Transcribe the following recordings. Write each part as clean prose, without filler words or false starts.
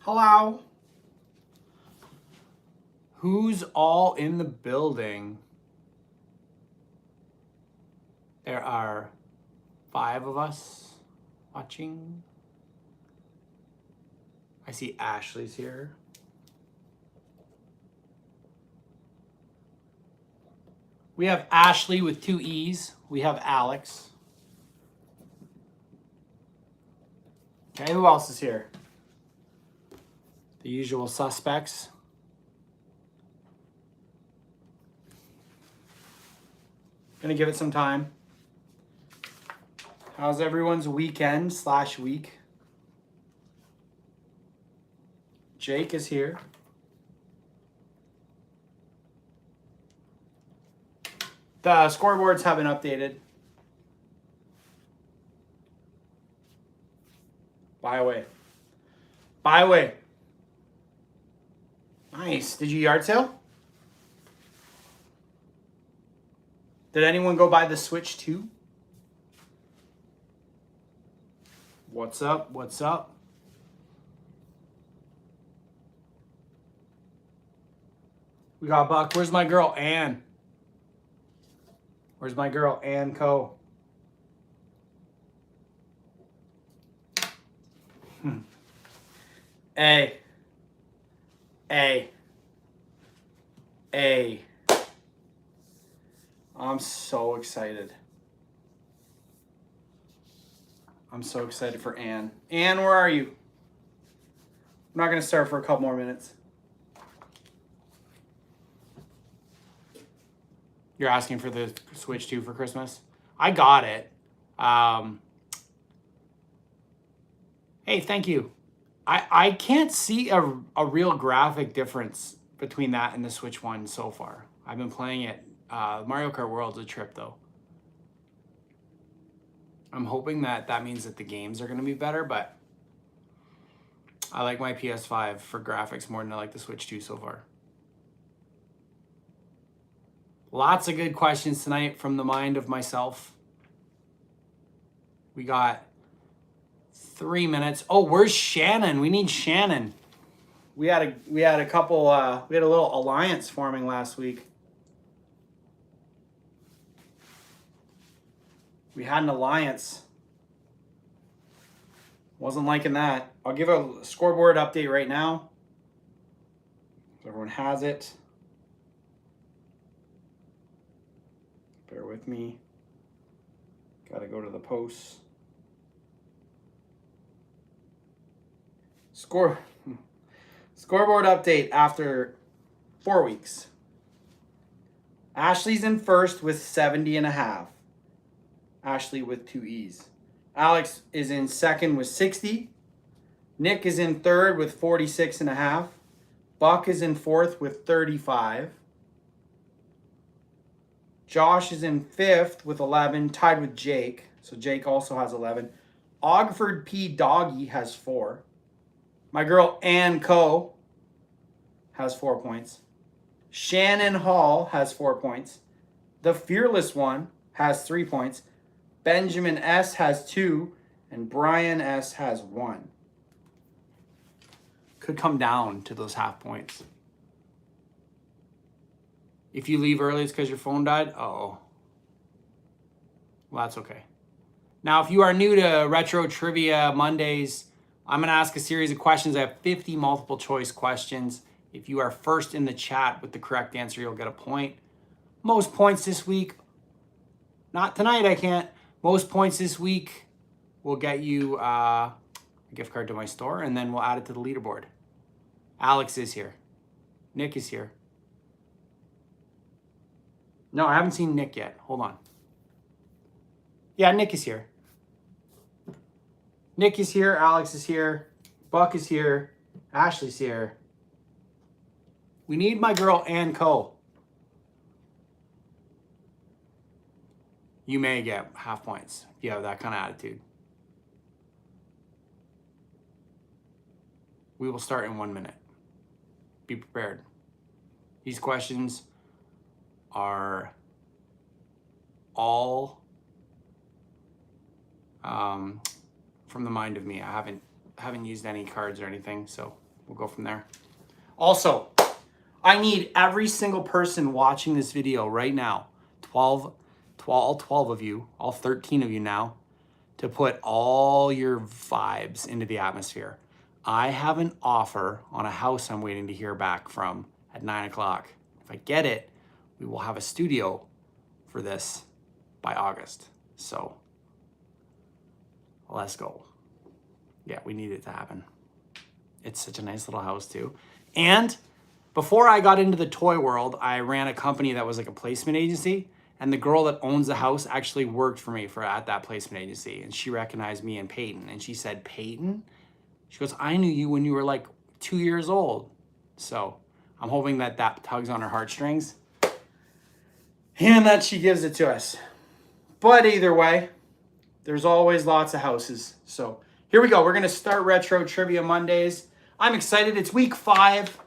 Hello. Who's all in the building? There are 5 of us watching. I see Ashley's here. We have Ashley with 2 E's. We have Alex. Okay, who else is here? The usual suspects. Gonna give it some time. How's everyone's weekend/week? Jake is here. The scoreboards have been updated. Buy away. Buy away. Nice. Did you yard sale? Did anyone go buy the Switch 2? What's up? What's up? We got Buck. Where's my girl, Ann? Where's my girl, Ann Co? A. I'm so excited. I'm so excited for Ann. Ann, where are you? I'm not going to start for a couple more minutes. You're asking for the Switch 2 for Christmas? I got it. Hey, thank you. I can't see a real graphic difference between that and the Switch 1 so far. I've been playing it. Mario Kart World's a trip, though. I'm hoping that means that the games are going to be better, but I like my PS5 for graphics more than I like the Switch 2 so far. Lots of good questions tonight from the mind of myself. We got 3 minutes. Oh, where's Shannon? We need Shannon. We had a little alliance forming last week. We had an alliance. Wasn't liking that. I'll give a scoreboard update right now. So everyone has it. Bear with me. Gotta go to the posts. Scoreboard update after 4 weeks. Ashley's in first with 70.5. Ashley with 2 E's. Alex is in second with 60. Nick is in third with 46.5. Buck is in fourth with 35. Josh is in fifth with 11, tied with Jake. So Jake also has 11. Ogford P. Doggy has 4. My girl Ann Co. has 4 points. Shannon Hall has 4 points. The Fearless One has 3 points. Benjamin S. has 2. And Brian S. has 1. Could come down to those half points. If you leave early, it's because your phone died? Uh-oh. Well, that's okay. Now, if you are new to Retro Trivia Mondays, I'm going to ask a series of questions. I have 50 multiple choice questions. If you are first in the chat with the correct answer, you'll get a point. Most points this week. Not tonight, I can't. Most points this week will get you a gift card to my store, and then we'll add it to the leaderboard. Alex is here. Nick is here. No, I haven't seen Nick yet. Hold on. Yeah, Nick is here. Nick is here. Alex is here. Buck is here. Ashley's here. We need my girl Ann Co. You may get half points if you have that kind of attitude. We will start in 1 minute. Be prepared. These questions are all from the mind of me. I haven't used any cards or anything, so we'll go from there. Also, I need every single person watching this video right now, all 12 of you, all 13 of you now, to put all your vibes into the atmosphere. I have an offer on a house I'm waiting to hear back from at 9 o'clock. If I get it, we will have a studio for this by August. So let's go. Yeah, we need it to happen. It's such a nice little house too. And before I got into the toy world, I ran a company that was like a placement agency. And the girl that owns the house actually worked for me at that placement agency. And she recognized me and Peyton. And she said, Peyton? She goes, I knew you when you were like 2 years old. So I'm hoping that that tugs on her heartstrings and that she gives it to us. But either way, there's always lots of houses. So here we go. We're going to start Retro Trivia Mondays. I'm excited. It's week 5.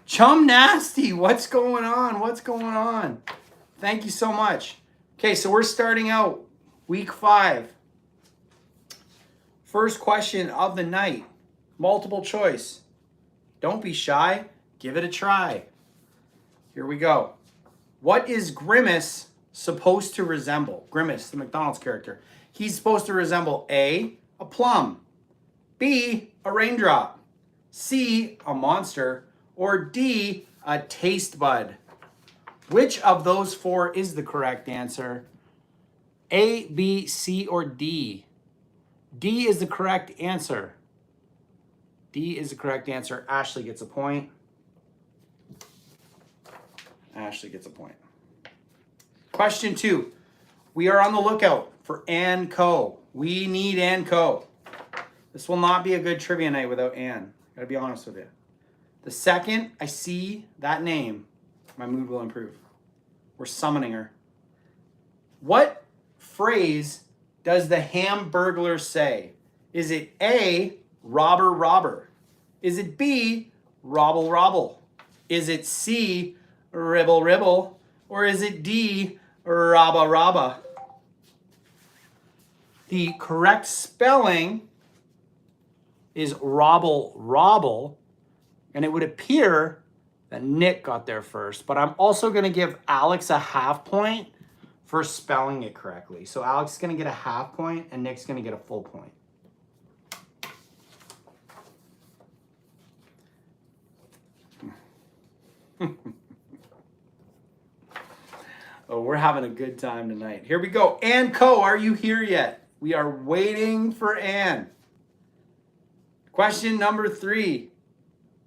Chum Nasty, what's going on? What's going on? Thank you so much. Okay, so we're starting out week 5. First question of the night, multiple choice. Don't be shy, give it a try. Here we go. What is Grimace supposed to resemble? Grimace, the McDonald's character. He's supposed to resemble A, a plum, B, a raindrop, C, a monster, or D, a taste bud. Which of those 4 is the correct answer? A, B, C, or D? D is the correct answer. D is the correct answer. Ashley gets a point. Ashley gets a point. Question 2. We are on the lookout for Ann Co. We need Ann Co. This will not be a good trivia night without Ann. Gotta be honest with you. The second I see that name, my mood will improve. We're summoning her. What phrase does the Hamburglar say? Is it A, robber, robber? Is it B, robble, robble? Is it C, ribble, ribble? Or is it D, rabba, rabba? The correct spelling is robble, robble. And it would appear that Nick got there first. But I'm also going to give Alex a half point for spelling it correctly. So Alex is going to get a half point and Nick's going to get a full point. Oh, we're having a good time tonight. Here we go. Ann Co., are you here yet? We are waiting for Ann. Question number 3.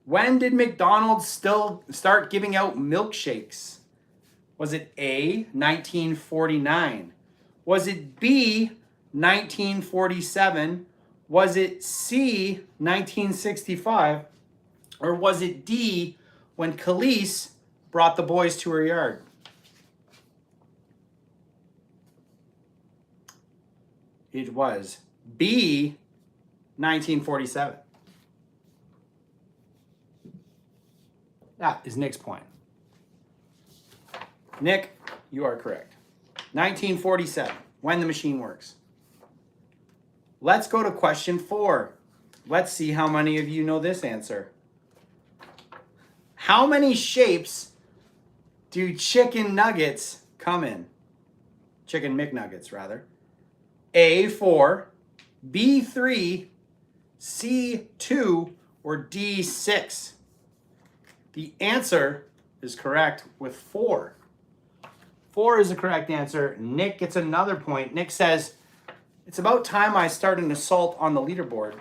When did McDonald's still start giving out milkshakes? Was it A, 1949? Was it B, 1947? Was it C, 1965? Or was it D, when Khalees brought the boys to her yard? It was B, 1947. That is Nick's point. Nick, you are correct. 1947, when the machine works. Let's go to question 4. Let's see how many of you know this answer. How many shapes do chicken nuggets come in? Chicken McNuggets, rather. A, 4, B, 3, C, 2, or D, 6? The answer is correct with 4. 4 is the correct answer. Nick gets another point. Nick says, it's about time I start an assault on the leaderboard.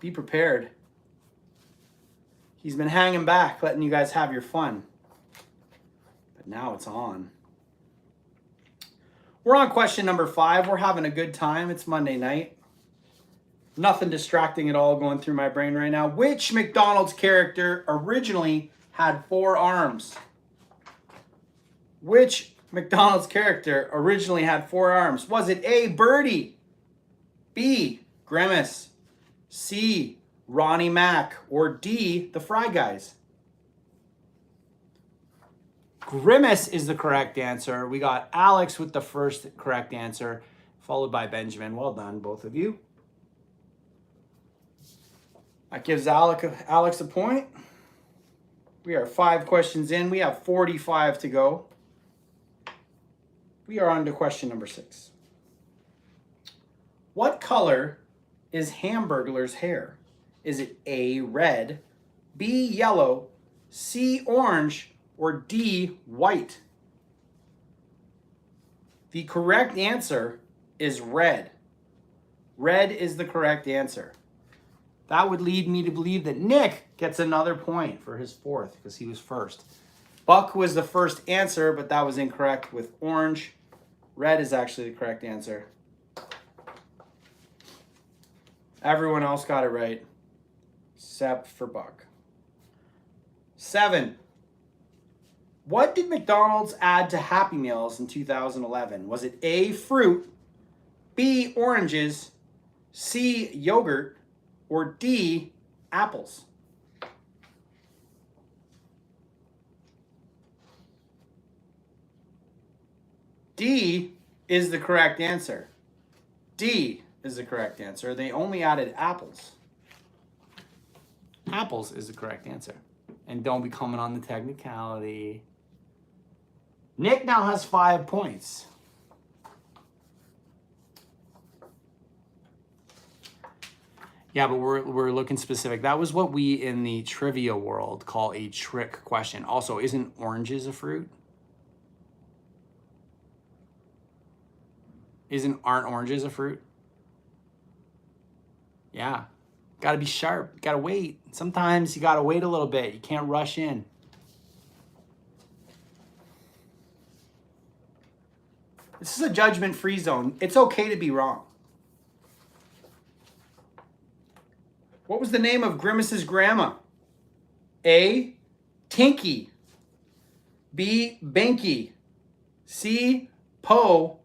Be prepared. He's been hanging back, letting you guys have your fun. But now it's on. We're on question number 5. We're having a good time. It's Monday night. Nothing distracting at all going through my brain right now. Which McDonald's character originally had 4 arms? Which McDonald's character originally had 4 arms? Was it A, Birdie, B, Grimace, C, Ronnie Mac, or D, the Fry Guys? Grimace is the correct answer. We got Alex with the first correct answer, followed by Benjamin. Well done, both of you. That gives Alex a point. We are 5 questions in. We have 45 to go. We are on to question number 6. What color is Hamburglar's hair? Is it A, red, B, yellow, C, orange, or D, white? The correct answer is red. Red is the correct answer. That would lead me to believe that Nick gets another point for his 4th because he was first. Buck was the first answer, but that was incorrect with orange. Red is actually the correct answer. Everyone else got it right, except for Buck. 7. What did McDonald's add to Happy Meals in 2011? Was it A, fruit, B, oranges, C, yogurt, or D, apples? D is the correct answer. D is the correct answer. They only added apples. Apples is the correct answer. And don't be coming on the technicality. Nick now has 5 points. Yeah, but we're looking specific. That was what we in the trivia world call a trick question. Also, isn't oranges a fruit? Aren't oranges a fruit? Yeah. Got to be sharp. Got to wait. Sometimes you got to wait a little bit. You can't rush in. This is a judgment-free zone. It's okay to be wrong. What was the name of Grimace's grandma? A, Tinky. B, Binky. C, Poe.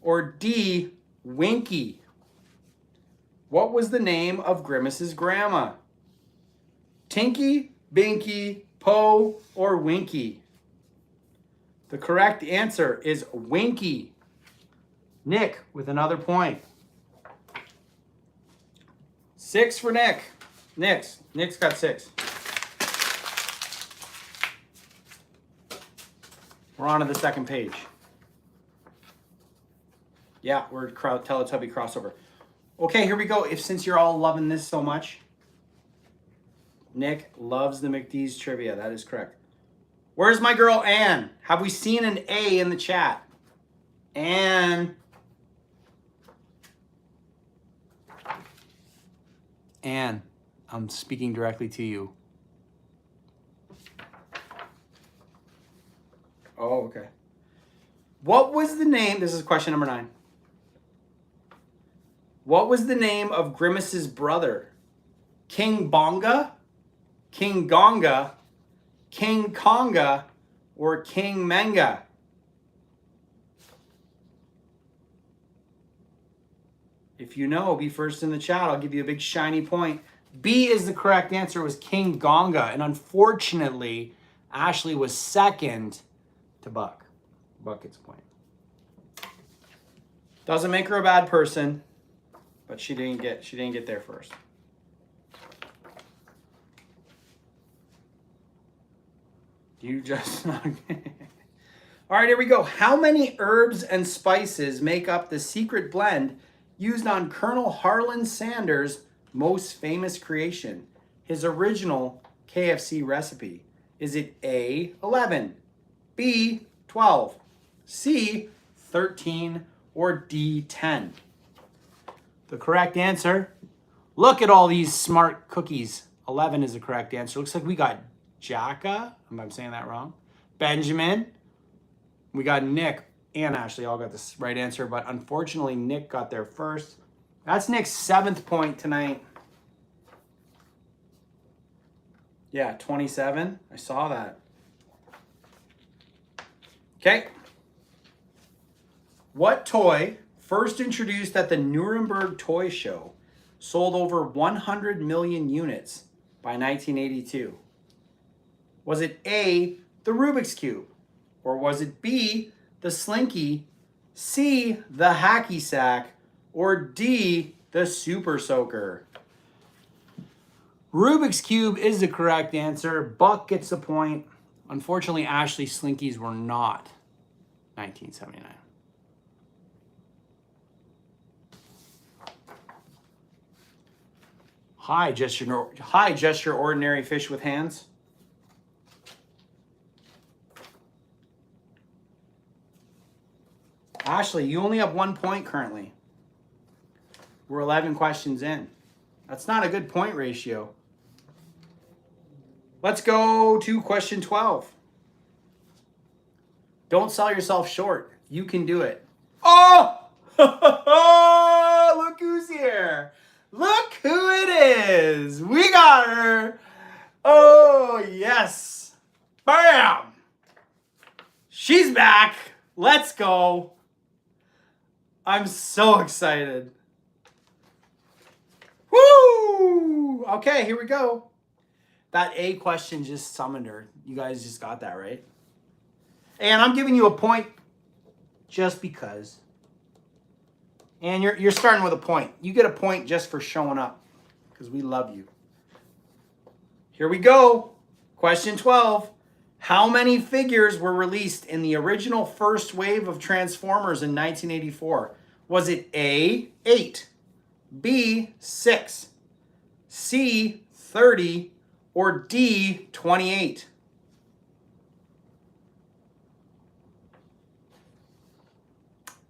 Or D, Winky. What was the name of Grimace's grandma? Tinky, Binky, Poe, or Winky? The correct answer is Winky. Nick with another point. 6 for Nick. Nick's got 6. We're on to the second page. Yeah, we're Teletubby crossover. Okay, here we go. Since you're all loving this so much, Nick loves the McDee's trivia. That is correct. Where's my girl Anne? Have we seen an A in the chat? Anne. Anne, I'm speaking directly to you. Oh, okay. What was the name? This is question number 9. What was the name of Grimace's brother? King Bonga, King Gonga, King Konga, or King Menga? If you know, be first in the chat. I'll give you a big shiny point. B is the correct answer. It was King Gonga. And unfortunately, Ashley was second to Buck. Buck gets a point. Doesn't make her a bad person, but she didn't get there first. You just all right, here we go. How many herbs and spices make up the secret blend used on Colonel Harlan Sanders' most famous creation, his original KFC recipe? Is it A, 11, B, 12, C, 13, or D, 10? The correct answer, look at all these smart cookies. 11 is the correct answer. Looks like we got Jacka, if I'm saying that wrong, Benjamin, we got Nick, and Ashley all got this right answer, but unfortunately Nick got there first. That's Nick's 7th point tonight. Yeah, 27. I saw that. Okay. What toy, first introduced at the Nuremberg Toy Show, sold over 100 million units by 1982? Was it A, the Rubik's Cube? Or was it B, the Slinky, C, the Hacky Sack, or D, the Super Soaker? Rubik's Cube is the correct answer. Buck gets the point. Unfortunately, Ashley, Slinkies were not 1979. Hi, just your ordinary fish with hands. Ashley, you only have 1 point currently. We're 11 questions in. That's not a good point ratio. Let's go to question 12. Don't sell yourself short. You can do it. Oh! Look who's here. Look who it is. We got her. Oh, yes. Bam. She's back. Let's go. I'm so excited. Woo! Okay, here we go. That A question just summoned her. You guys just got that, right? And I'm giving you a point just because. And you're starting with a point. You get a point just for showing up because we love you. Here we go. Question 12. How many figures were released in the original first wave of Transformers in 1984? Was it A, 8, B, 6, C, 30, or D, 28?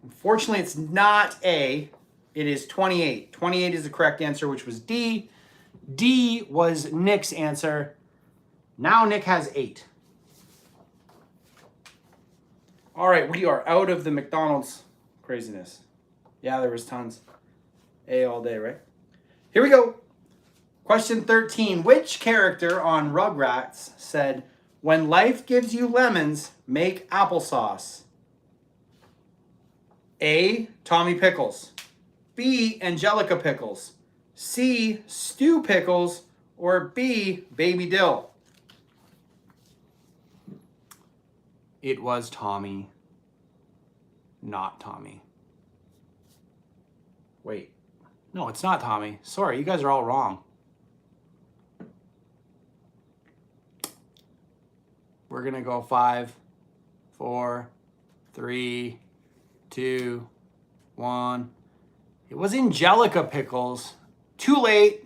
Unfortunately, it's not A. It is 28. 28 is the correct answer, which was D. D was Nick's answer. Now Nick has 8. All right, we are out of the McDonald's craziness. Yeah, there was tons. A all day, right? Here we go. Question 13. Which character on Rugrats said, "When life gives you lemons, make applesauce"? A, Tommy Pickles. B, Angelica Pickles. C, Stu Pickles. Or B, Baby Dill. It was Tommy, not Tommy. Wait. No, it's not Tommy. Sorry, you guys are all wrong. We're going to go 5, 4, 3, 2, 1. It was Angelica Pickles. Too late.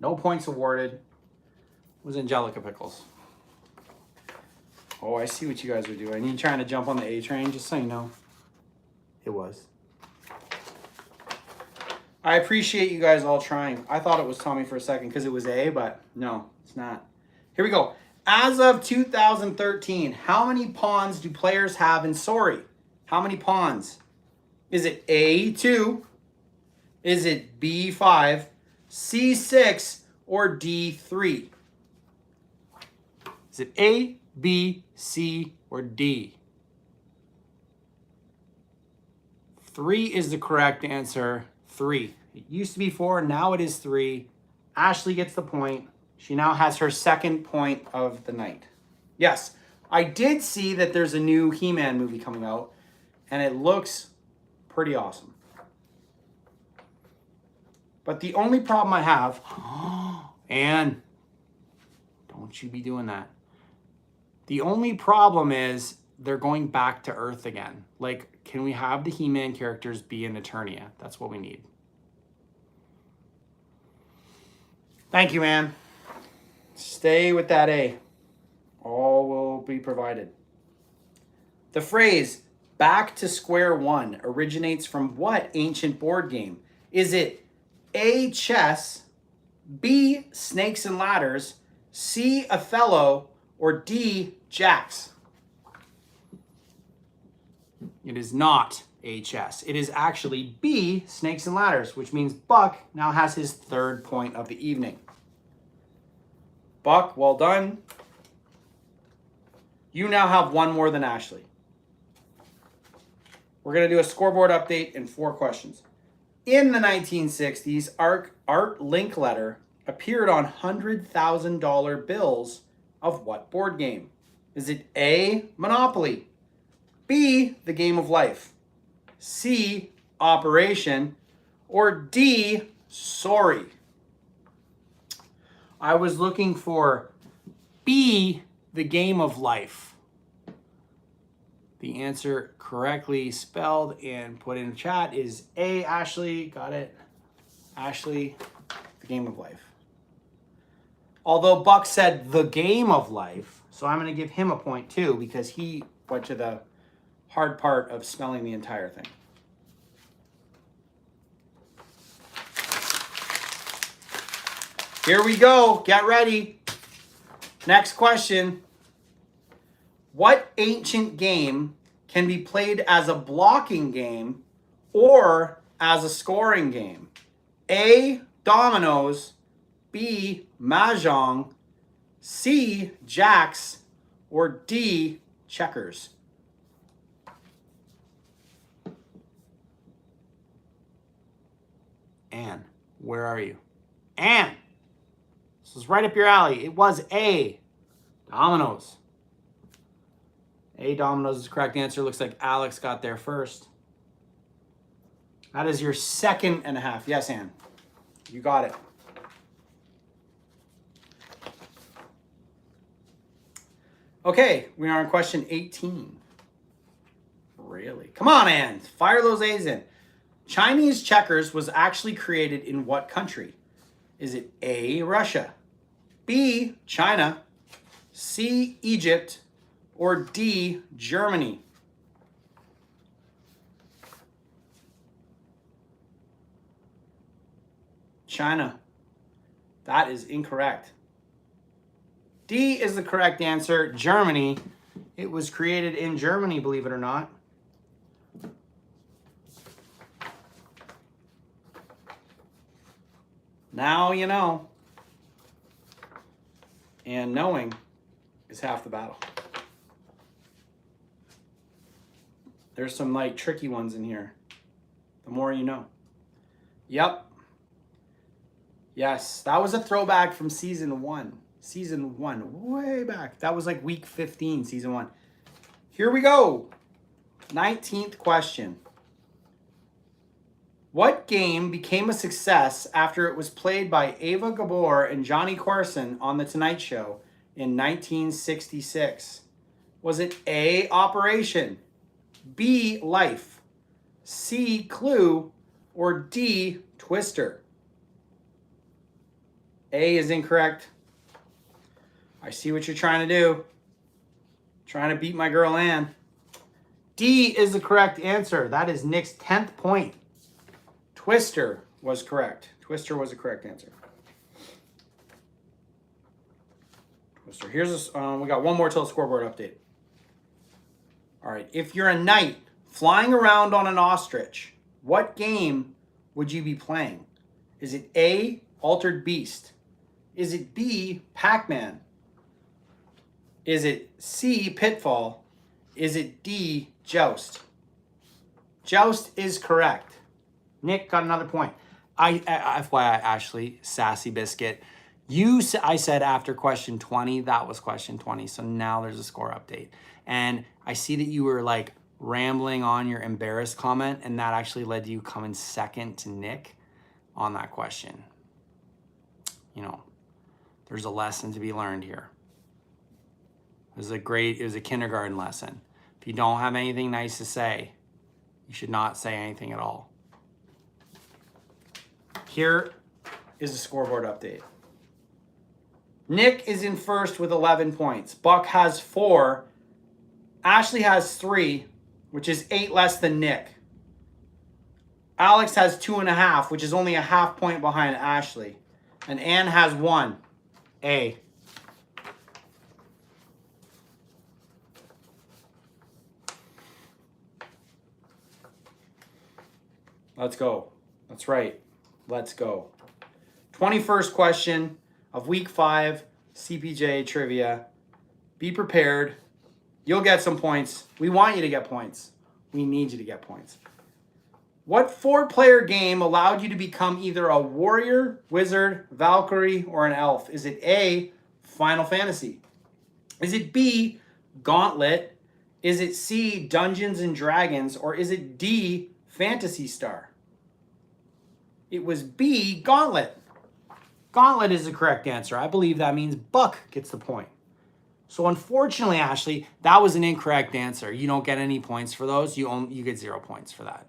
No points awarded. It was Angelica Pickles. Oh, I see what you guys are doing. You trying to jump on the A train, just so you know. It was. I appreciate you guys all trying. I thought it was Tommy for a second because it was A, but no, it's not. Here we go. As of 2013, how many pawns do players have in Sorry? How many pawns? Is it A, 2? Is it B, 5? C, 6? Or D, 3? Is it A, B, C, or D? 3 is the correct answer. 3. It used to be 4, now it is 3. Ashley gets the point. She now has her second point of the night. Yes, I did see that there's a new He-Man movie coming out, and it looks pretty awesome. But the only problem I have, and don't you be doing that. The only problem is they're going back to Earth again. Like, can we have the He-Man characters be in Eternia? That's what we need. Thank you, man. Stay with that A. All will be provided. The phrase, "back to square one," originates from what ancient board game? Is it A, chess, B, snakes and ladders, C, Othello, or D, jacks? It is not A, chess. It is actually B, snakes and ladders, which means Buck now has his third point of the evening. Buck, well done. You now have one more than Ashley. We're going to do a scoreboard update in 4 questions. In the 1960s, Art Linkletter appeared on $100,000 bills of what board game? Is it A, Monopoly, B, The Game of Life, C, Operation, or D, Sorry? I was looking for B, the game of life. The answer correctly spelled and put in the chat is A, Ashley. Got it. Ashley, the game of life. Although Buck said the game of life, so I'm going to give him a point too because he went to the hard part of spelling the entire thing. Here we go. Get ready. Next question. What ancient game can be played as a blocking game or as a scoring game? A, dominoes. B, mahjong. C, jacks. Or D, checkers. Anne, where are you? Anne, this is right up your alley. It was A, dominoes. A, dominoes is the correct answer. Looks like Alex got there first. That is your 2.5. Yes, Anne, you got it. Okay, we are on question 18. Really? Come on, Anne. Fire those A's in. Chinese checkers was actually created in what country? Is it A, Russia, B, China, C, Egypt, or D, Germany? China. That is incorrect. D is the correct answer, Germany. It was created in Germany, believe it or not. Now you know. And knowing is half the battle. There's some like tricky ones in here. The more you know. Yep. Yes, that was a throwback from season 1. Season 1, way back. That was like week 15, season 1. Here we go. 19th question. What game became a success after it was played by Ava Gabor and Johnny Carson on The Tonight Show in 1966? Was it A, Operation, B, Life, C, Clue, or D, Twister? A is incorrect. I see what you're trying to do. Trying to beat my girl Ann. D is the correct answer. That is Nick's 10th point. Twister was correct. Twister was the correct answer. Twister. Here's this. We got one more till the scoreboard update. All right. If you're a knight flying around on an ostrich, what game would you be playing? Is it A, Altered Beast? Is it B, Pac-Man? Is it C, Pitfall? Is it D, Joust? Joust is correct. Nick got another point. FYI, Ashley, Sassy Biscuit. I said after question 20, that was question 20. So now there's a score update. And I see that you were like rambling on your embarrassed comment, and that actually led to you coming second to Nick on that question. You know, there's a lesson to be learned here. It was a kindergarten lesson. If you don't have anything nice to say, you should not say anything at all. Here is the scoreboard update. Nick is in first with 11 points. Buck has 4. Ashley has 3, which is 8 less than Nick. Alex has 2.5, which is only a half point behind Ashley. And Ann has 1. A. Let's go. That's right. Let's go. 21st question of week 5, CPJ trivia. Be prepared. You'll get some points. We want you to get points. We need you to get points. What 4-player game allowed you to become either a warrior, wizard, Valkyrie, or an elf? Is it A, Final Fantasy? Is it B, Gauntlet? Is it C, Dungeons and Dragons? Or is it D, Phantasy Star? It was B, Gauntlet. Gauntlet is the correct answer. I believe that means Buck gets the point. So unfortunately, Ashley, that was an incorrect answer. You don't get any points for those. You get 0 points for that.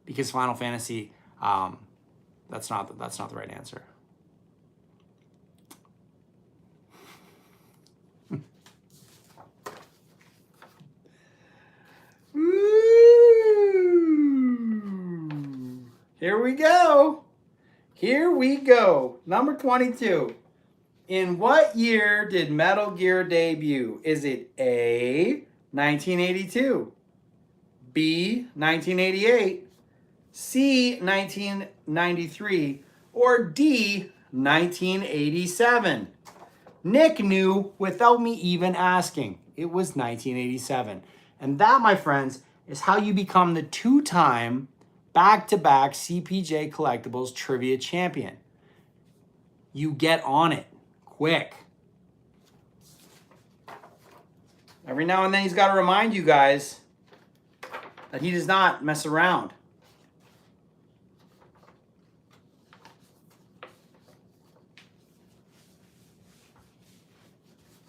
Because Final Fantasy, that's not the right answer. Here we go. Here we go. Number 22. In what year did Metal Gear debut? Is it A, 1982, B, 1988, C, 1993, or D, 1987? Nick knew without me even asking. It was 1987. And that, my friends, is how you become the 2-time back-to-back CPJ Collectibles Trivia Champion. You get on it quick. Every now and then he's got to remind you guys that he does not mess around.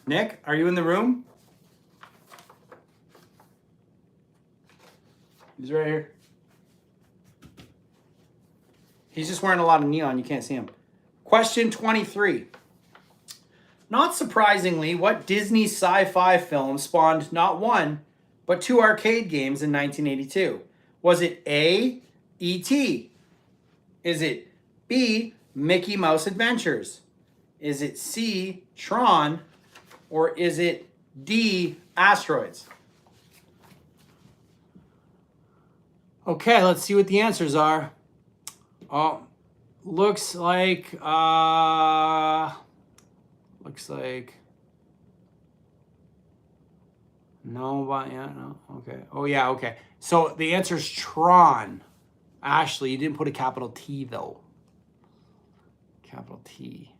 Nick, are you in the room? He's right here. He's just wearing a lot of neon. You can't see him. Question 23. Not surprisingly, what Disney sci-fi film spawned not one, but 2 arcade games in 1982? Was it A, E.T.? Is it B, Mickey Mouse Adventures? Is it C, Tron? Or is it D, Asteroids? Okay, let's see what the answers are. Oh, looks like no, but yeah, no, okay. Oh yeah, okay. So the answer is Tron. Ashley, you didn't put a capital T though. Capital T.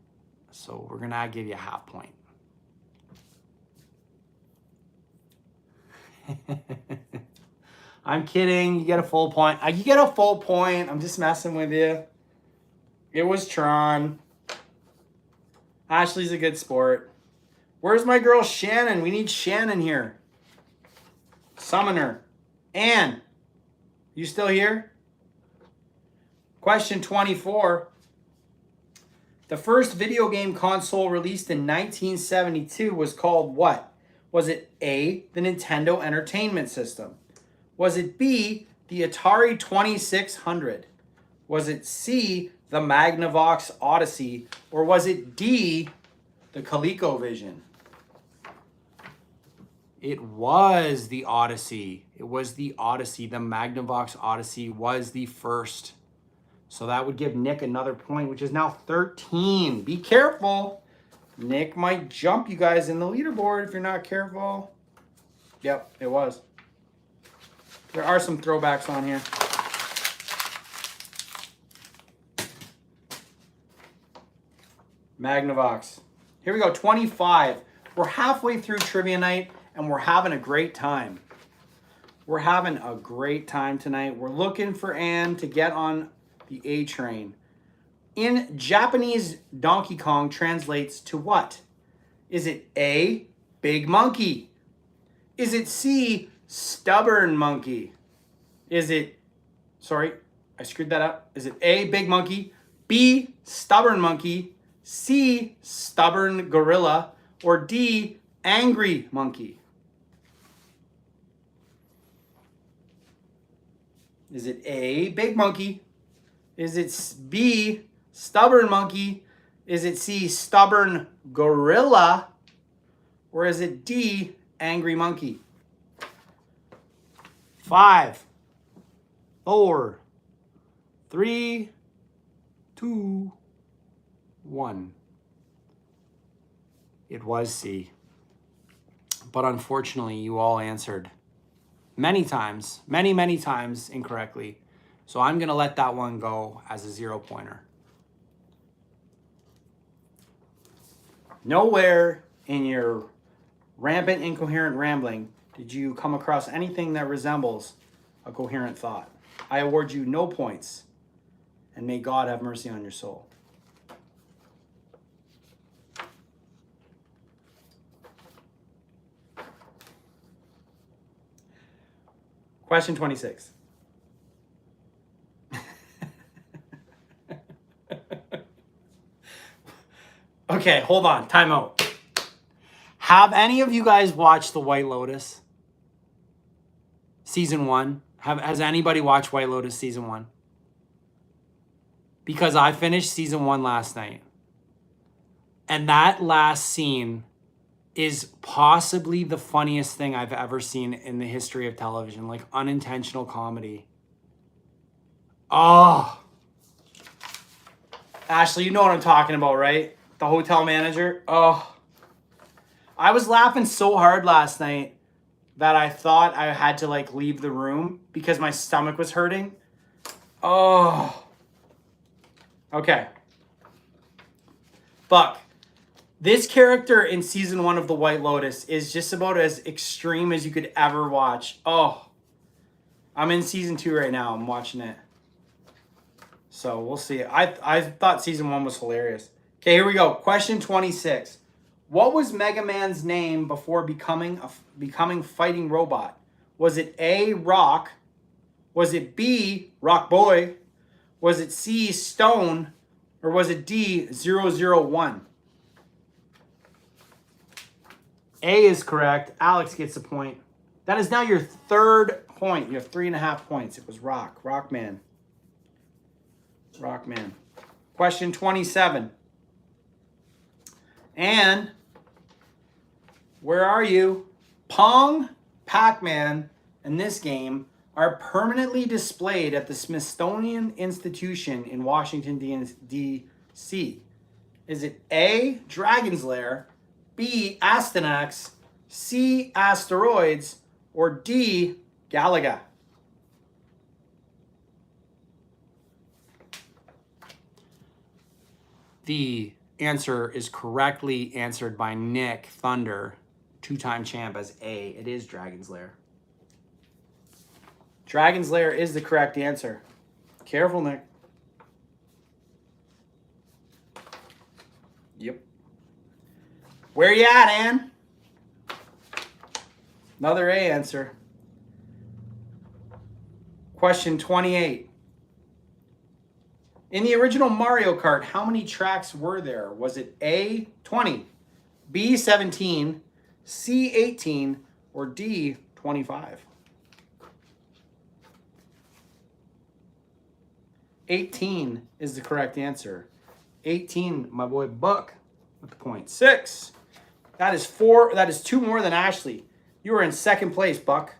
So we're gonna give you a half point. I'm kidding. You get a full point. You get a full point. I'm just messing with you. It was Tron. Ashley's a good sport. Where's my girl Shannon? We need Shannon here. Summoner. Anne, you still here? Question 24. The first video game console released in 1972 was called what? Was it A, the Nintendo Entertainment System? Was it B, the Atari 2600? Was it C, the Magnavox Odyssey? Or was it D, the ColecoVision? It was the Odyssey. It was the Odyssey. The Magnavox Odyssey was the first. So that would give Nick another point, which is now 13. Be careful. Nick might jump you guys in the leaderboard if you're not careful. Yep, it was. There are some throwbacks on here. Magnavox. Here we go, 25. We're halfway through trivia night and we're having a great time. We're having a great time tonight. We're looking for Anne to get on the A train. In Japanese, Donkey Kong translates to what? Is it A, big monkey? Is it C, stubborn monkey? Is it, sorry, I screwed that up. Is it A, big monkey, B, stubborn monkey, C, stubborn gorilla, or D, angry monkey? Is it A, big monkey? Is it B, stubborn monkey? Is it C, stubborn gorilla? Or is it D, angry monkey? 5, 4, 3, 2, 1. It was C. But unfortunately, you all answered many times, many times incorrectly. So I'm going to let that one go as a 0-pointer. Nowhere in your rampant, incoherent rambling did you come across anything that resembles a coherent thought. I award you no points, and may God have mercy on your soul. Question 26. Okay, hold on. Time out. Have any of you guys watched The White Lotus? Season 1? Has anybody watched White Lotus Season 1? Because I finished Season 1 last night. And that last scene is possibly the funniest thing I've ever seen in the history of television. Like, unintentional comedy. Oh. Ashley, you know what I'm talking about, right? The hotel manager. Oh. I was laughing so hard last night that I thought I had to like leave the room because my stomach was hurting. Oh. Okay. Buck. This character in season 1 of The White Lotus is just about as extreme as you could ever watch. Oh. I'm in season 2 right now. I'm watching it. So we'll see. I thought season 1 was hilarious. Okay, here we go. Question 26. What was Mega Man's name before becoming Fighting Robot? Was it A, Rock? Was it B, Rock Boy? Was it C, Stone? Or was it D, 001? A is correct. Alex gets a point. That is now your 3rd point. You have 3.5 points. It was Rock. Rockman. Rockman. Question 27. And where are you? Pong, Pac-Man, and this game are permanently displayed at the Smithsonian Institution in Washington, D.C. Is it A, Dragon's Lair, B, Astyanax, C, Asteroids, or D, Galaga? The answer is correctly answered by Nick Thunder, 2-time champ, as A. It is Dragon's Lair. Dragon's Lair is the correct answer. Careful, Nick. Yep. Where you at, Ann? Another A answer. Question 28. In the original Mario Kart, how many tracks were there? Was it A, 20, B, 17, C, 18, or D, 25? 18 is the correct answer. 18, my boy Buck with the point. 6. That is 4. That is 2 more than Ashley. You are in 2nd place, Buck.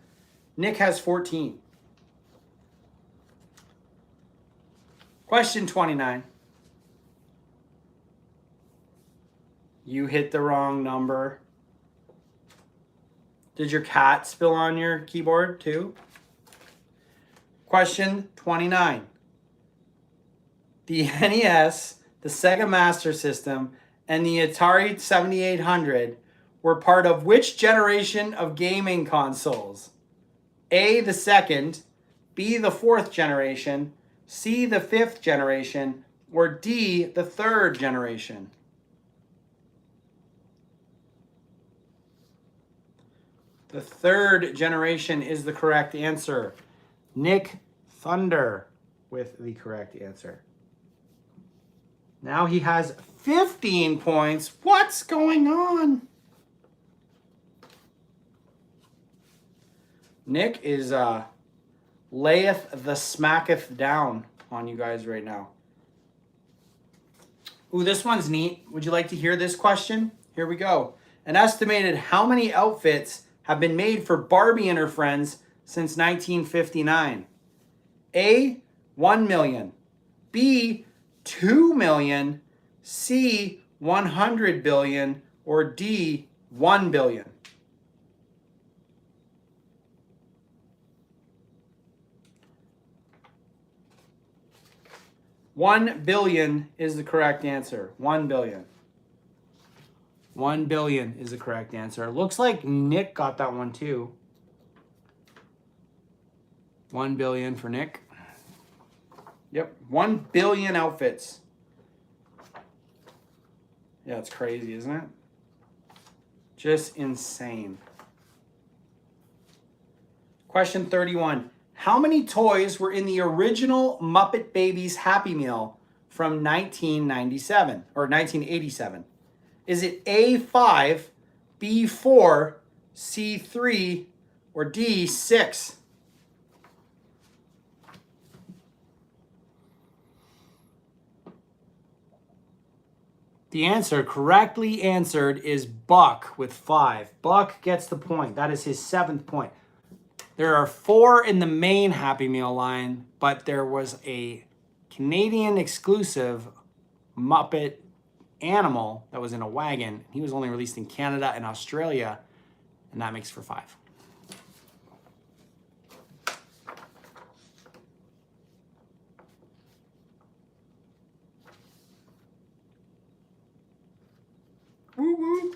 Nick has 14. Question 29. You hit the wrong number. Did your cat spill on your keyboard too? Question 29. The NES, the Sega Master System, and the Atari 7800 were part of which generation of gaming consoles? A, the 2nd, B, the 4th generation, C, the 5th generation, or D, the 3rd generation? The 3rd generation is the correct answer. Nick Thunder with the correct answer. Now he has 15 points. What's going on? Nick is layeth the smacketh down on you guys right now. Ooh, this one's neat. Would you like to hear this question? Here we go. An estimated how many outfits have been made for Barbie and her friends since 1959? A, 1 million. B, 2 million. C, 100 billion. Or D, 1 billion. $1 billion is the correct answer. 1 billion. 1 billion is the correct answer. It looks like Nick got that one too. 1 billion for Nick. Yep, 1 billion outfits. Yeah, it's crazy, isn't it? Just insane. Question 31. How many toys were in the original Muppet Babies Happy Meal from 1997 or 1987? Is it A5, B4, C3, or D6? The answer correctly answered is Buck with 5. Buck gets the point. That is his 7th point. There are 4 in the main Happy Meal line, but there was a Canadian exclusive Muppet animal that was in a wagon. He was only released in Canada and Australia, and that makes for 5. Woo woo.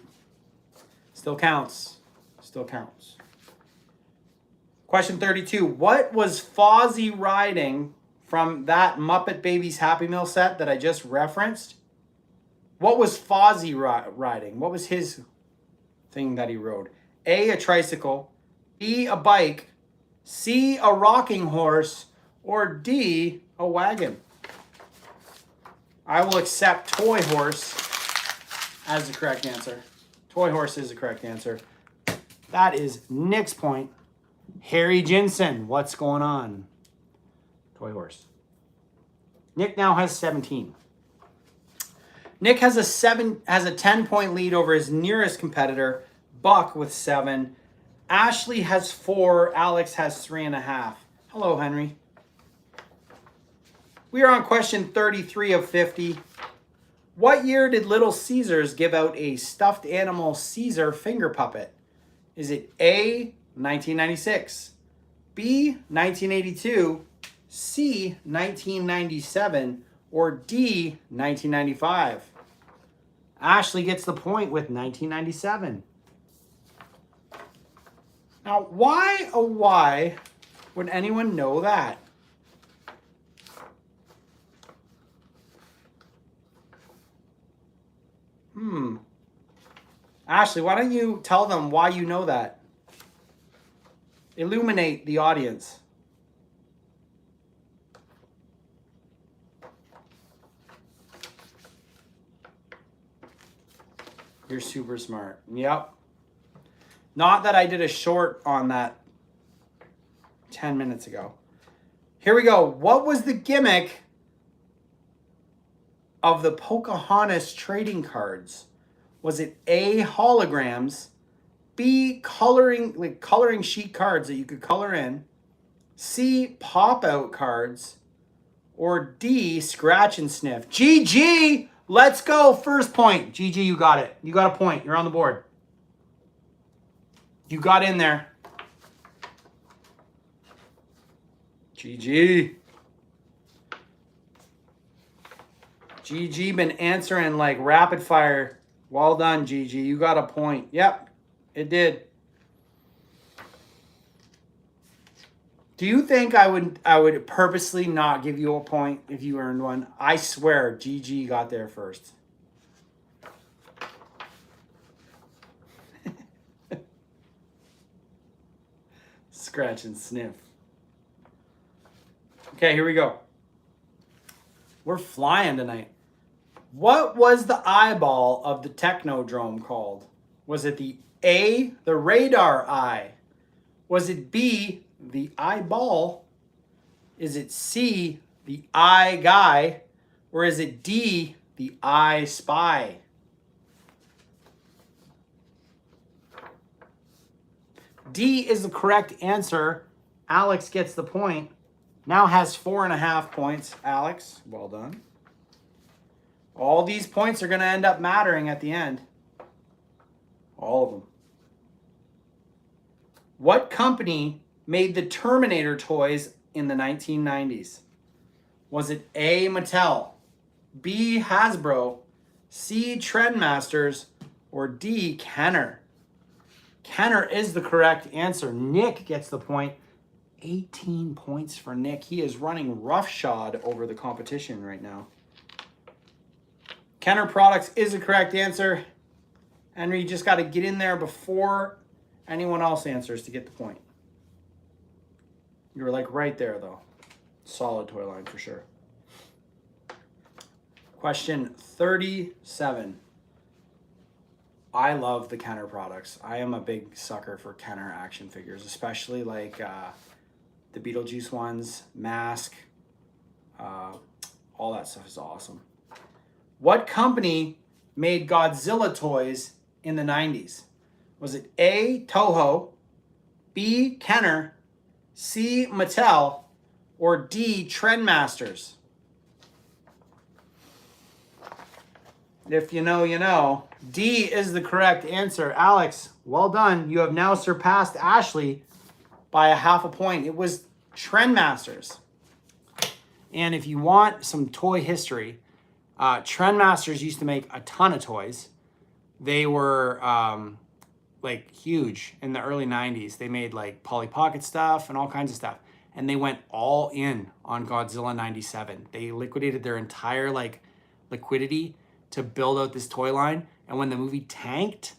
Still counts. Still counts. Question 32. What was Fozzie riding from that Muppet Babies Happy Meal set that I just referenced? What was Fozzie riding? What was his thing that he rode? A, a tricycle, B, a bike, C, a rocking horse, or D, a wagon? I will accept toy horse as the correct answer. Toy horse is the correct answer. That is Nick's point. Harry Jensen, what's going on? Toy horse. Nick now has 17. Nick has a 10-point lead over his nearest competitor, Buck, with 7. Ashley has 4. Alex has 3.5. Hello, Henry. We are on question 33 of 50. What year did Little Caesars give out a stuffed animal Caesar finger puppet? Is it A, 1996, B, 1982, C, 1997, or D, 1995? Ashley gets the point with 1997. Now, why, oh why, would anyone know that? Ashley, why don't you tell them why you know that? Illuminate the audience. You're super smart. Yep. Not that I did a short on that 10 minutes ago. Here we go. What was the gimmick of the Pocahontas trading cards? Was it A, holograms, B, coloring sheet cards that you could color in, C, pop-out cards, or D, scratch and sniff? GG! Let's go. First point. GG, you got it. You got a point. You're on the board. You got in there. GG. GG been answering like rapid fire. Well done, GG. You got a point. Yep, it did. Do you think I would purposely not give you a point if you earned one? I swear, GG got there first. Scratch and sniff. Okay, here we go. We're flying tonight. What was the eyeball of the Technodrome called? Was it the A, the radar eye? Was it B, the eyeball? Is it C, the eye guy? Or is it D, the eye spy? D is the correct answer. Alex gets the point. Now has 4.5 points. Alex, well done. All these points are going to end up mattering at the end. All of them. What company made the Terminator toys in the 1990s? Was it A, Mattel, B, Hasbro, C, Trendmasters, or D, Kenner? Kenner is the correct answer. Nick gets the point. 18 points for Nick. He is running roughshod over the competition right now. Kenner Products is the correct answer. Henry, you just got to get in there before anyone else answers to get the point. You were like right there though. Solid toy line for sure. Question 37. I love the Kenner products. I am a big sucker for Kenner action figures, especially like the Beetlejuice ones, Mask, all that stuff is awesome. What company made Godzilla toys in the 90s? Was it A, Toho, B, Kenner, C, Mattel, or D, Trendmasters? If you know, you know. D is the correct answer. Alex, well done. You have now surpassed Ashley by a half a point. It was Trendmasters. And if you want some toy history, Trendmasters used to make a ton of toys. They were like huge in the early 90s. They made like Polly Pocket stuff and all kinds of stuff. And they went all in on Godzilla 97. They liquidated their entire like liquidity to build out this toy line. And when the movie tanked,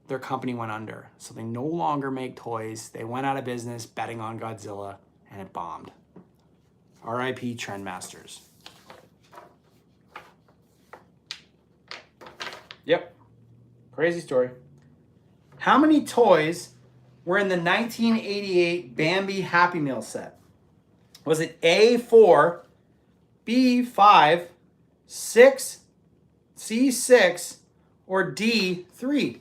their company went under. So they no longer make toys. They went out of business betting on Godzilla and it bombed. R.I.P. Trendmasters. Yep. Crazy story. How many toys were in the 1988 Bambi Happy Meal set? Was it A, 4, B, 5, 6, C, 6, or D, 3?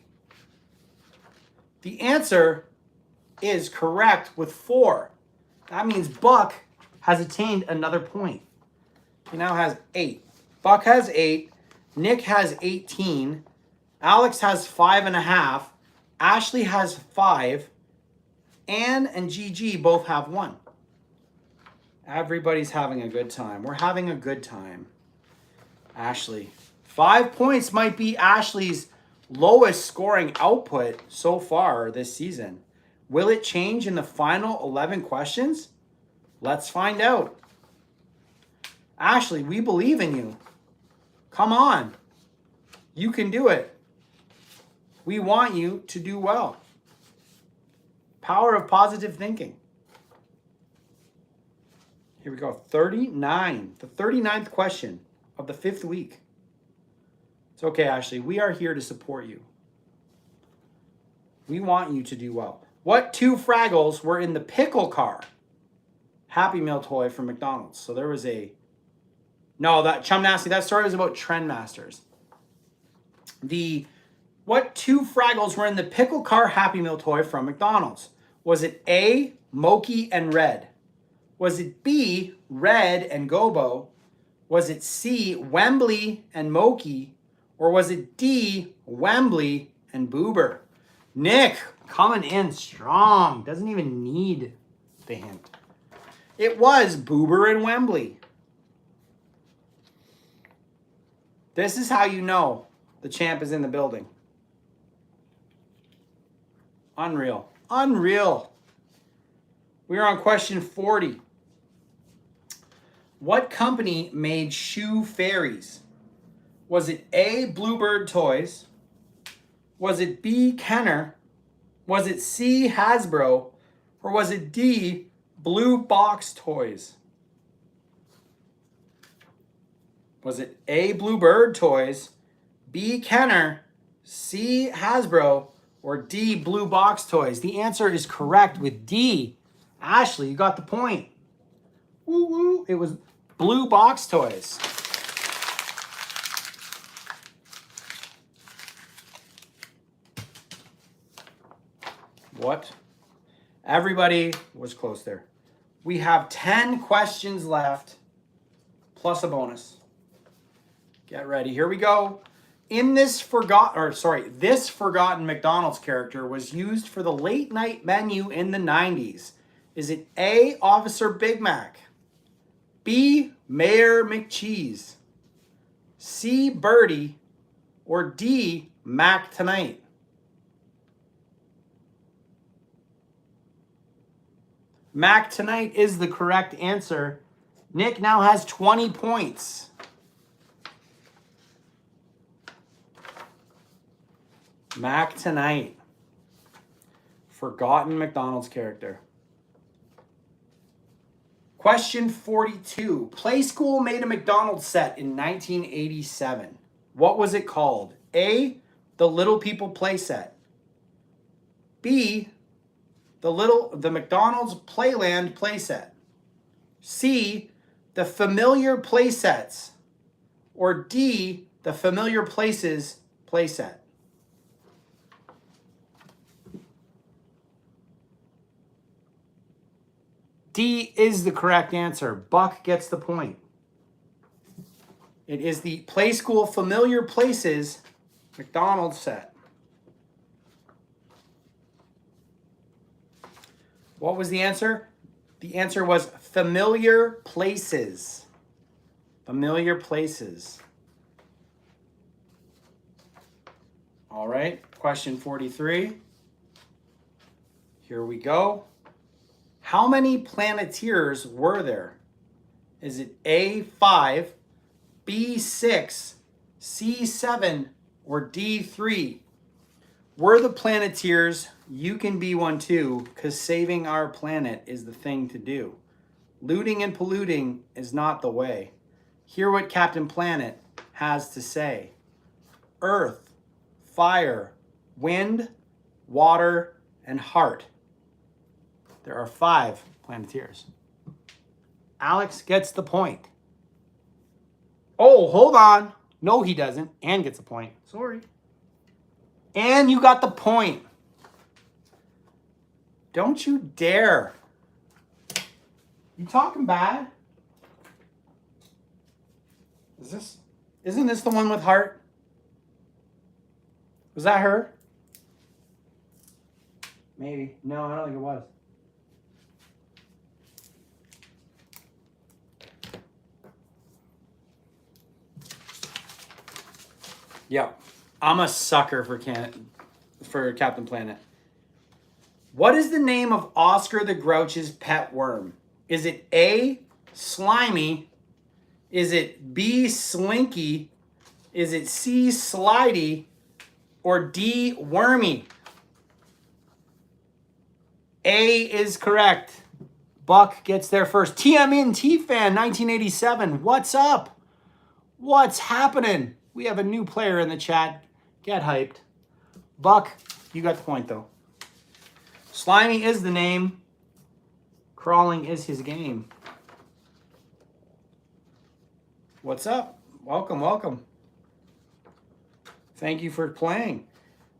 The answer is correct with 4. That means Buck has attained another point. He now has 8. Buck has 8. Nick has 18. Alex has 5.5. Ashley has 5. Anne and Gigi both have 1. Everybody's having a good time. We're having a good time. Ashley. 5 points might be Ashley's lowest scoring output so far this season. Will it change in the final 11 questions? Let's find out. Ashley, we believe in you. Come on. You can do it. We want you to do well. Power of positive thinking. Here we go. 39. The 39th question of the 5th week. It's okay, Ashley. We are here to support you. We want you to do well. What 2 Fraggles were in the pickle car Happy Meal toy from McDonald's? So there was a... No, that Chum Nasty, that story was about Trendmasters. What 2 Fraggles were in the pickle car Happy Meal toy from McDonald's? Was it A, Moki and Red? Was it B, Red and Gobo? Was it C, Wembley and Moki? Or was it D, Wembley and Boober? Nick, coming in strong. Doesn't even need the hint. It was Boober and Wembley. This is how you know the champ is in the building. Unreal. Unreal. We are on question 40. What company made shoe fairies? Was it A, Bluebird Toys? Was it B, Kenner? Was it C, Hasbro? Or was it D, Blue Box Toys? Was it A, Bluebird Toys, B, Kenner, C, Hasbro, or D, Blue Box Toys? The answer is correct with D. Ashley, you got the point. Woo woo. It was Blue Box Toys. What? Everybody was close there. We have 10 questions left, plus a bonus. Get ready. Here we go. This forgotten McDonald's character was used for the late night menu in the 90s. Is it A, Officer Big Mac, B, Mayor McCheese, C, Birdie, or D, Mac Tonight? Mac Tonight is the correct answer. Nick now has 20 points. Mac Tonight. Forgotten McDonald's character. Question 42. Play School made a McDonald's set in 1987. What was it called? A, the Little People Play Set. B, the McDonald's Playland Playset. C, the Familiar Playsets. Or D, the Familiar Places Playset. D is the correct answer. Buck gets the point. It is the Play School Familiar Places McDonald's set. What was the answer? The answer was Familiar Places. Familiar Places. All right, question 43. Here we go. How many Planeteers were there? Is it A, 5, B, 6, C, 7, or D, 3? We're the Planeteers. You can be one too, because saving our planet is the thing to do. Looting and polluting is not the way. Hear what Captain Planet has to say. Earth, fire, wind, water, and heart. There are 5 Planeteers. Alex gets the point. Oh, hold on. No, he doesn't. Ann gets a point. Sorry. Ann, you got the point. Don't you dare. You talking bad? Isn't this the one with heart? Was that her? Maybe. No, I don't think it was. Yeah, I'm a sucker for Captain Planet. What is the name of Oscar the Grouch's pet worm? Is it A, Slimy? Is it B, Slinky? Is it C, Slidey? Or D, Wormy? A is correct. Buck gets there first. TMNT fan, 1987. What's up? What's happening? We have a new player in the chat. Get hyped. Buck, you got the point though. Slimy is the name. Crawling is his game. What's up? Welcome, welcome. Thank you for playing.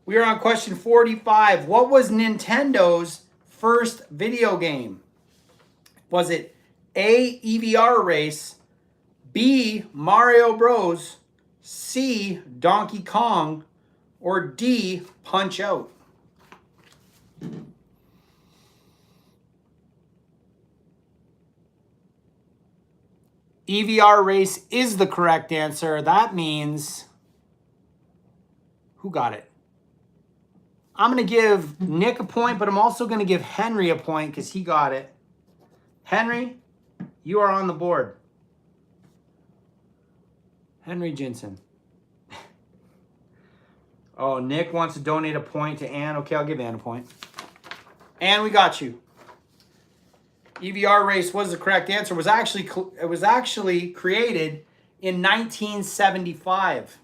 We are on question 45. What was Nintendo's first video game? Was it A, EVR Race, B, Mario Bros, C, Donkey Kong, or D, Punch Out? EVR Race is the correct answer. That means, who got it? I'm going to give Nick a point, but I'm also going to give Henry a point because he got it. Henry, you are on the board. Henry Jensen. Oh, Nick wants to donate a point to Ann. Okay, I'll give Ann a point. Ann, we got you. EVR Race was the correct answer. It was actually created in 1975.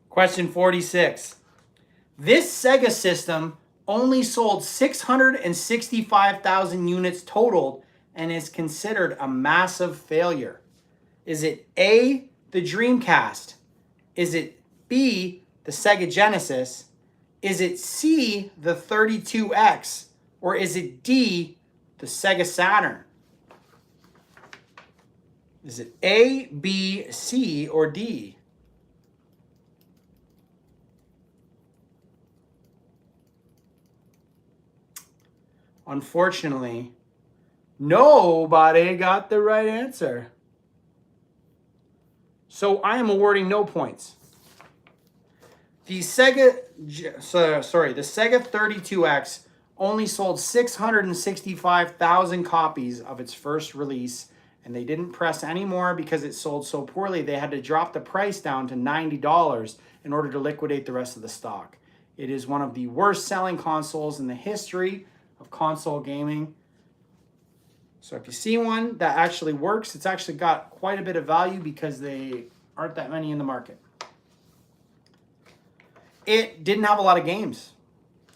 Question 46. This Sega system only sold 665,000 units total and is considered a massive failure. Is it A, the Dreamcast? Is it B, the Sega Genesis? Is it C, the 32X? Or is it D, the Sega Saturn? Is it A, B, C, or D? Unfortunately, nobody got the right answer. So I am awarding no points. The Sega 32X only sold 665,000 copies of its first release, and they didn't press any more because it sold so poorly they had to drop the price down to $90 in order to liquidate the rest of the stock. It is one of the worst selling consoles in the history of console gaming. So if you see one that actually works, it's actually got quite a bit of value because they aren't that many in the market. It didn't have a lot of games.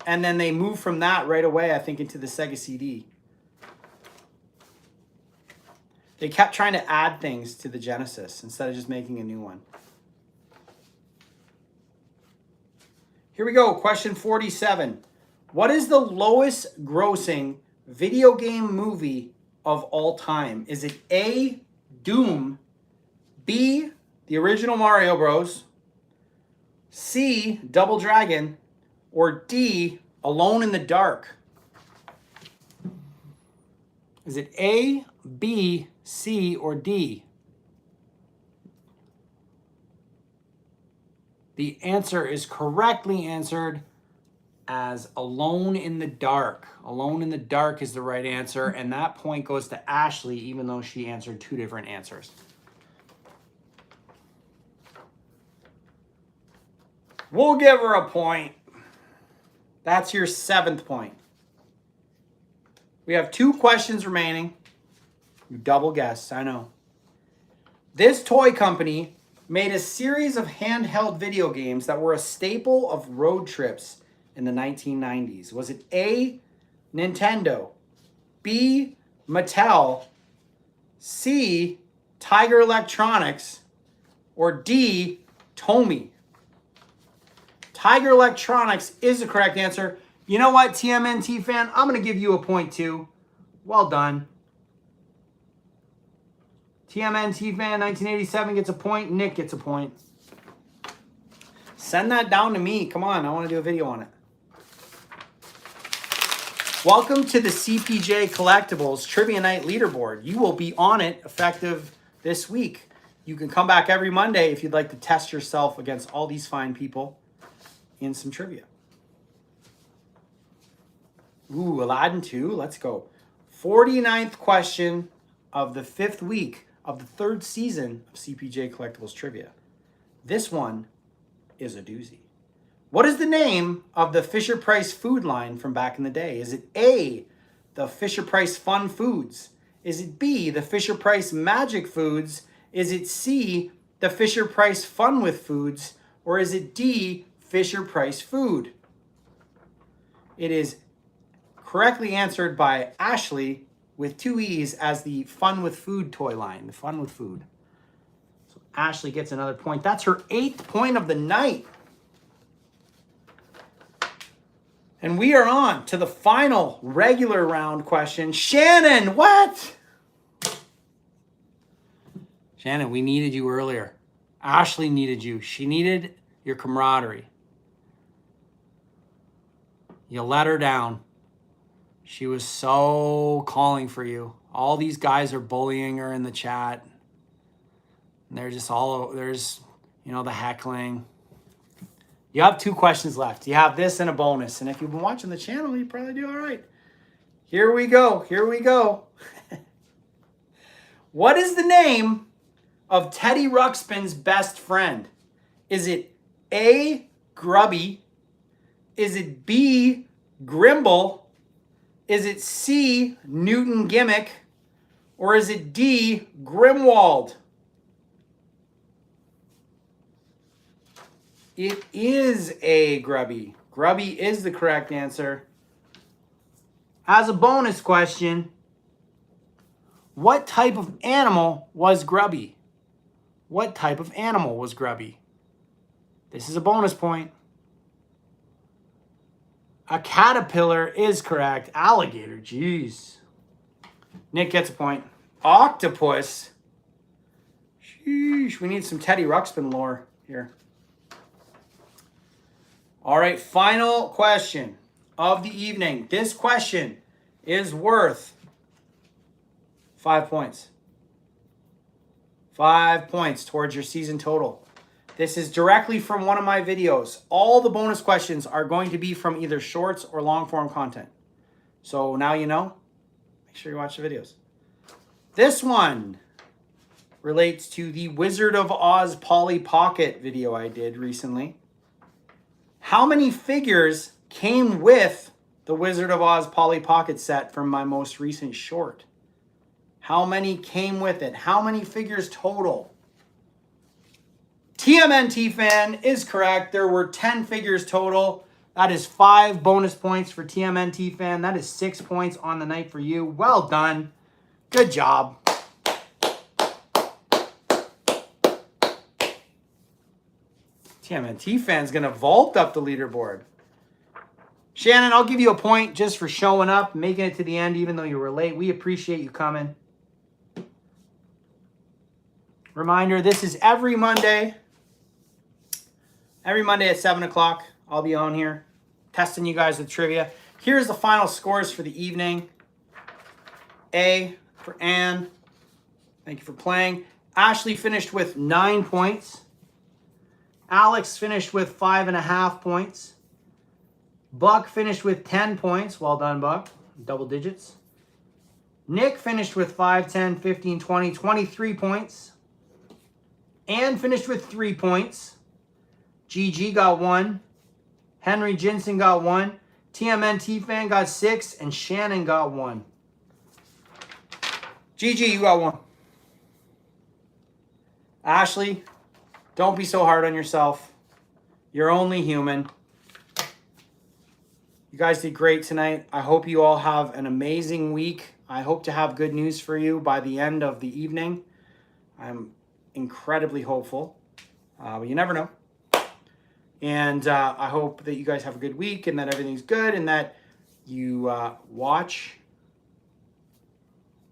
And then they moved from that right away, I think, into the Sega CD. They kept trying to add things to the Genesis instead of just making a new one. Here we go, question 47. What is the lowest grossing video game movie of all time? Is it A, Doom, B, the original Mario Bros, C, Double Dragon, or D, Alone in the Dark? Is it A, B, C, or D? The answer is correctly answered as Alone in the Dark. Alone in the Dark is the right answer, and that point goes to Ashley, even though she answered two different answers. We'll give her a point. That's your 7th point. We have 2 questions remaining. You double guessed, I know. This toy company made a series of handheld video games that were a staple of road trips in the 1990s. Was it A, Nintendo, B, Mattel, C, Tiger Electronics, or D, Tomy? Tiger Electronics is the correct answer. You know what, TMNT fan? I'm going to give you a point too. Well done. TMNT fan 1987 gets a point. Nick gets a point. Send that down to me. Come on, I want to do a video on it. Welcome to the CPJ Collectibles Trivia Night Leaderboard. You will be on it effective this week. You can come back every Monday if you'd like to test yourself against all these fine people in some trivia. Ooh, Aladdin 2. Let's go. 49th question of the 5th week of the 3rd season of CPJ Collectibles Trivia. This one is a doozy. What is the name of the Fisher-Price food line from back in the day? Is it A, the Fisher-Price Fun Foods? Is it B, the Fisher-Price Magic Foods? Is it C, the Fisher-Price Fun with Foods? Or is it D, Fisher-Price Food? It is correctly answered by Ashley with 2 E's as the Fun with Food toy line. The Fun with Food. So Ashley gets another point. That's her 8th point of the night. And we are on to the final regular round question. Shannon, what? Shannon, we needed you earlier. Ashley needed you. She needed your camaraderie. You let her down. She was so calling for you. All these guys are bullying her in the chat. And they're just there's, the heckling. You have 2 questions left. You have this and a bonus. And if you've been watching the channel, you probably do all right. Here we go. Here we go. What is the name of Teddy Ruxpin's best friend? Is it A, Grubby? Is it B, Grimble? Is it C, Newton Gimmick? Or is it D, Grimwald? It is A, Grubby. Grubby is the correct answer. As a bonus question, what type of animal was Grubby? What type of animal was Grubby? This is a bonus point. A caterpillar is correct. Alligator, jeez. Nick gets a point. Octopus. Sheesh, we need some Teddy Ruxpin lore here. All right, final question of the evening. This question is worth 5 points. 5 points towards your season total. This is directly from one of my videos. All the bonus questions are going to be from either shorts or long form content. So now you know. Make sure you watch the videos. This one relates to the Wizard of Oz Polly Pocket video I did recently. How many figures came with the Wizard of Oz Polly Pocket set from my most recent short? How many came with it? How many figures total? TMNT fan is correct. There were 10 figures total. That is 5 bonus points for TMNT fan. That is 6 points on the night for you. Well done. Good job. TMNT fan's going to vault up the leaderboard. Shannon, I'll give you a point just for showing up, making it to the end even though you were late. We appreciate you coming. Reminder, this is every Monday. Every Monday at 7 o'clock, I'll be on here testing you guys with trivia. Here's the final scores for the evening. A for Anne. Thank you for playing. Ashley finished with 9 points. Alex finished with 5.5 points. Buck finished with 10 points. Well done, Buck. Double digits. Nick finished with 5, 10, 15, 20, 23 points. Ann finished with 3 points. GG got 1. Henry Jensen got 1. TMNT fan got 6. And Shannon got 1. GG, you got 1. Ashley, don't be so hard on yourself. You're only human. You guys did great tonight. I hope you all have an amazing week. I hope to have good news for you by the end of the evening. I'm incredibly hopeful, but you never know. And I hope that you guys have a good week and that everything's good and that you watch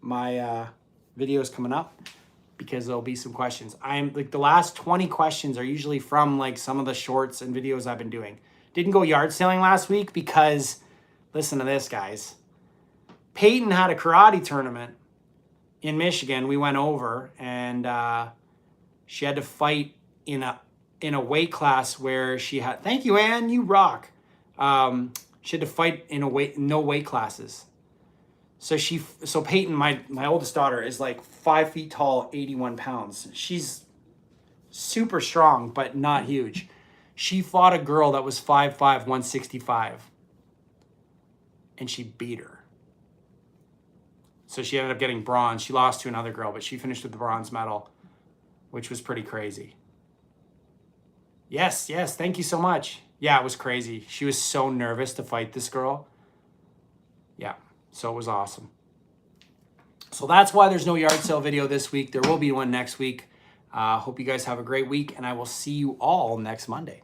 my videos coming up because there'll be some questions. I'm like the last 20 questions are usually from like some of the shorts and videos I've been doing. Didn't go yard selling last week because, listen to this, guys. Peyton had a karate tournament in Michigan. We went over and she had to fight in a weight class where she had, thank you, Ann, you rock. She had to fight in no weight classes. So Peyton, my oldest daughter, is like 5 feet tall, 81 pounds. She's super strong, but not huge. She fought a girl that was 5'5", 165, and she beat her. So she ended up getting bronze. She lost to another girl, but she finished with the bronze medal, which was pretty crazy. Yes, thank you so much. Yeah, it was crazy. She was so nervous to fight this girl. Yeah, so it was awesome. So that's why there's no yard sale video this week. There will be one next week. Hope you guys have a great week, and I will see you all next Monday.